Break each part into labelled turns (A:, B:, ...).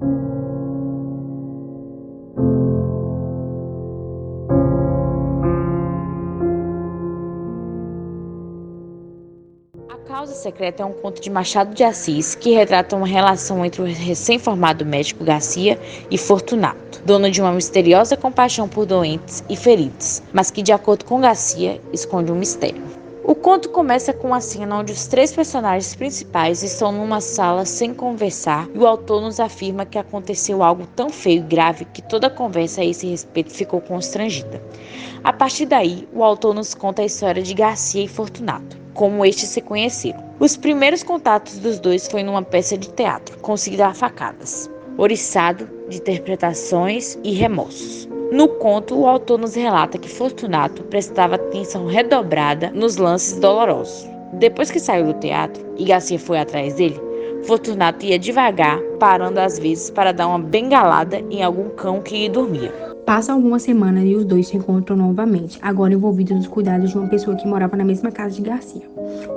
A: A Causa Secreta é um conto de Machado de Assis que retrata uma relação entre o recém-formado médico Garcia e Fortunato, dono de uma misteriosa compaixão por doentes e feridos, mas que, de acordo com Garcia, esconde um mistério. O conto começa com uma cena onde os três personagens principais estão numa sala sem conversar e o autor nos afirma que aconteceu algo tão feio e grave que toda a conversa a esse respeito ficou constrangida. A partir daí, o autor nos conta a história de Garcia e Fortunato, como estes se conheceram. Os primeiros contatos dos dois foi numa peça de teatro, conseguida a facadas, oriçado de interpretações e remorsos. No conto, o autor nos relata que Fortunato prestava atenção redobrada nos lances dolorosos. Depois que saiu do teatro e Garcia foi atrás dele, Fortunato ia devagar, parando às vezes para dar uma bengalada em algum cão que dormia.
B: Passa algumas semanas e os dois se encontram novamente, agora envolvidos nos cuidados de uma pessoa que morava na mesma casa de Garcia.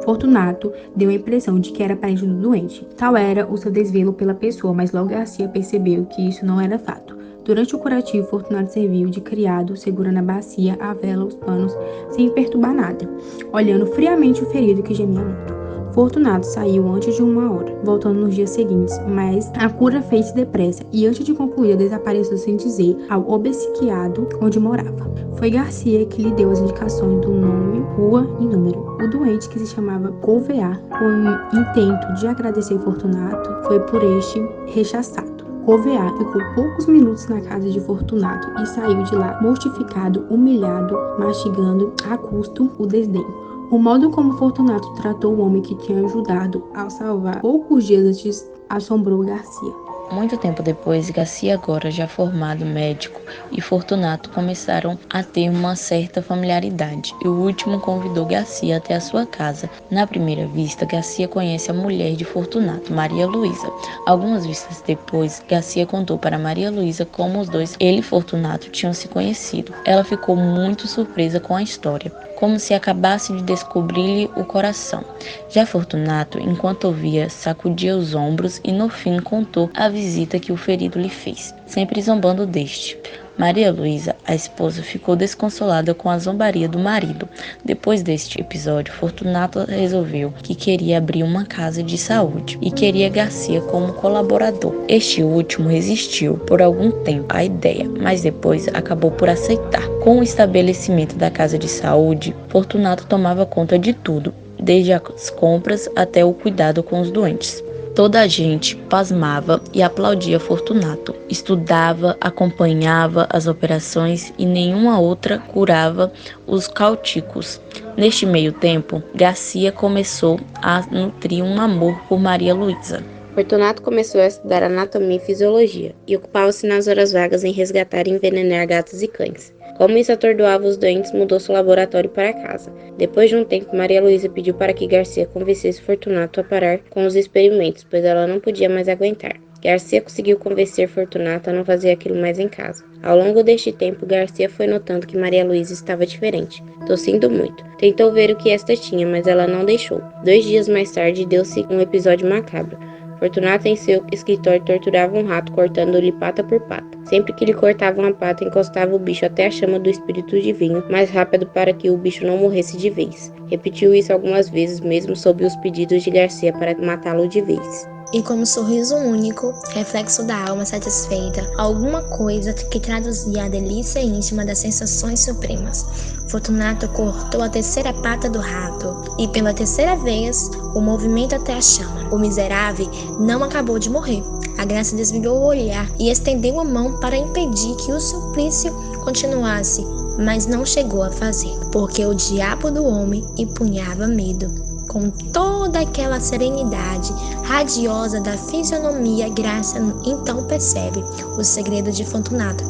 B: Fortunato deu a impressão de que era parente do doente. Tal era o seu desvelo pela pessoa, mas logo Garcia percebeu que isso não era fato. Durante o curativo, Fortunato serviu de criado, segurando a bacia, a vela, os panos, sem perturbar nada, olhando friamente o ferido que gemia muito. Fortunato saiu antes de 1 hora, voltando nos dias seguintes, mas a cura fez-se depressa e antes de concluir desapareceu sem dizer ao obsequiado onde morava. Foi Garcia que lhe deu as indicações do nome, rua e número. O doente, que se chamava Gouveia, com o intento de agradecer Fortunato, foi por este rechaçado. Gouveia ficou poucos minutos na casa de Fortunato e saiu de lá mortificado, humilhado, mastigando a custo o desdém. O modo como Fortunato tratou o homem que tinha ajudado a salvar poucos dias antes assombrou Garcia.
C: Muito tempo depois, Garcia, agora já formado médico, e Fortunato começaram a ter uma certa familiaridade, e o último convidou Garcia até a sua casa. Na primeira vista, Garcia conhece a mulher de Fortunato, Maria Luísa. Algumas vistas depois, Garcia contou para Maria Luísa como os dois, ele e Fortunato, tinham se conhecido. Ela ficou muito surpresa com a história, como se acabasse de descobrir-lhe o coração. Já Fortunato, enquanto ouvia, sacudia os ombros e no fim contou a visita que o ferido lhe fez, sempre zombando deste. Maria Luísa, a esposa, ficou desconsolada com a zombaria do marido. Depois deste episódio, Fortunato resolveu que queria abrir uma casa de saúde e queria Garcia como colaborador. Este último resistiu por algum tempo à ideia, mas depois acabou por aceitar. Com o estabelecimento da casa de saúde, Fortunato tomava conta de tudo, desde as compras até o cuidado com os doentes. Toda a gente pasmava e aplaudia Fortunato. Estudava, acompanhava as operações e nenhuma outra curava os cauticos. Neste meio tempo, Garcia começou a nutrir um amor por Maria Luísa.
D: Fortunato começou a estudar anatomia e fisiologia e ocupava-se nas horas vagas em resgatar e envenenar gatos e cães. Como isso atordoava os doentes, mudou seu laboratório para casa. Depois de um tempo, Maria Luísa pediu para que Garcia convencesse Fortunato a parar com os experimentos, pois ela não podia mais aguentar. Garcia conseguiu convencer Fortunato a não fazer aquilo mais em casa. Ao longo deste tempo, Garcia foi notando que Maria Luísa estava diferente, tossindo muito. Tentou ver o que esta tinha, mas ela não deixou. 2 dias mais tarde, deu-se um episódio macabro. Fortunato em seu escritório torturava um rato, cortando-lhe pata por pata. Sempre que lhe cortava uma pata, encostava o bicho até a chama do espírito divino, mais rápido para que o bicho não morresse de vez. Repetiu isso algumas vezes, mesmo sob os pedidos de Garcia para matá-lo de vez.
E: E como sorriso único, reflexo da alma satisfeita, alguma coisa que traduzia a delícia íntima das sensações supremas. Fortunato cortou a terceira pata do rato, e pela terceira vez, o movimento até a chama. O miserável não acabou de morrer. A Graça desviou o olhar e estendeu a mão para impedir que o suplício continuasse, mas não chegou a fazer, porque o diabo do homem empunhava medo. Com toda aquela serenidade radiosa da fisionomia, Graça então percebe o segredo de Fortunato,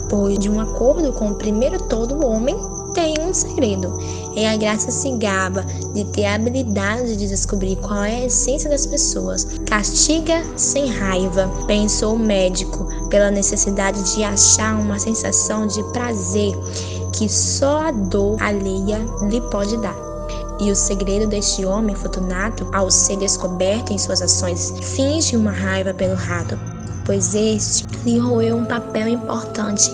E: pois de um acordo com o primeiro todo homem tem um segredo, e a Graça se gaba de ter a habilidade de descobrir qual é a essência das pessoas. Castiga sem raiva, pensou o médico, pela necessidade de achar uma sensação de prazer que só a dor alheia lhe pode dar. E o segredo deste homem, Fortunato, ao ser descoberto em suas ações, finge uma raiva pelo rato, pois este lhe roeu um papel importante.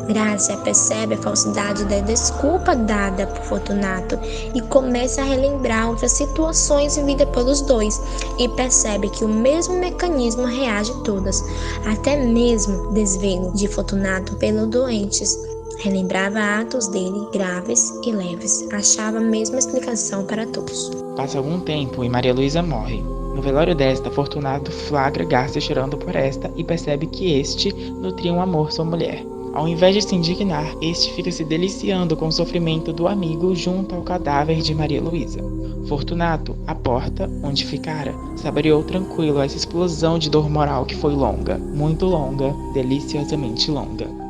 E: Grácia percebe a falsidade da desculpa dada por Fortunato e começa a relembrar outras situações vividas pelos dois e percebe que o mesmo mecanismo reage a todas, até mesmo o desvelo de Fortunato pelos doentes. Relembrava atos dele graves e leves, achava a mesma explicação para todos.
F: Passa algum tempo e Maria Luísa morre. No velório desta, Fortunato flagra Gárcia chorando por esta e percebe que este nutria um amor sua mulher. Ao invés de se indignar, este fica se deliciando com o sofrimento do amigo junto ao cadáver de Maria Luísa. Fortunato, à porta, onde ficara, saboreou tranquilo essa explosão de dor moral que foi longa, muito longa, deliciosamente longa.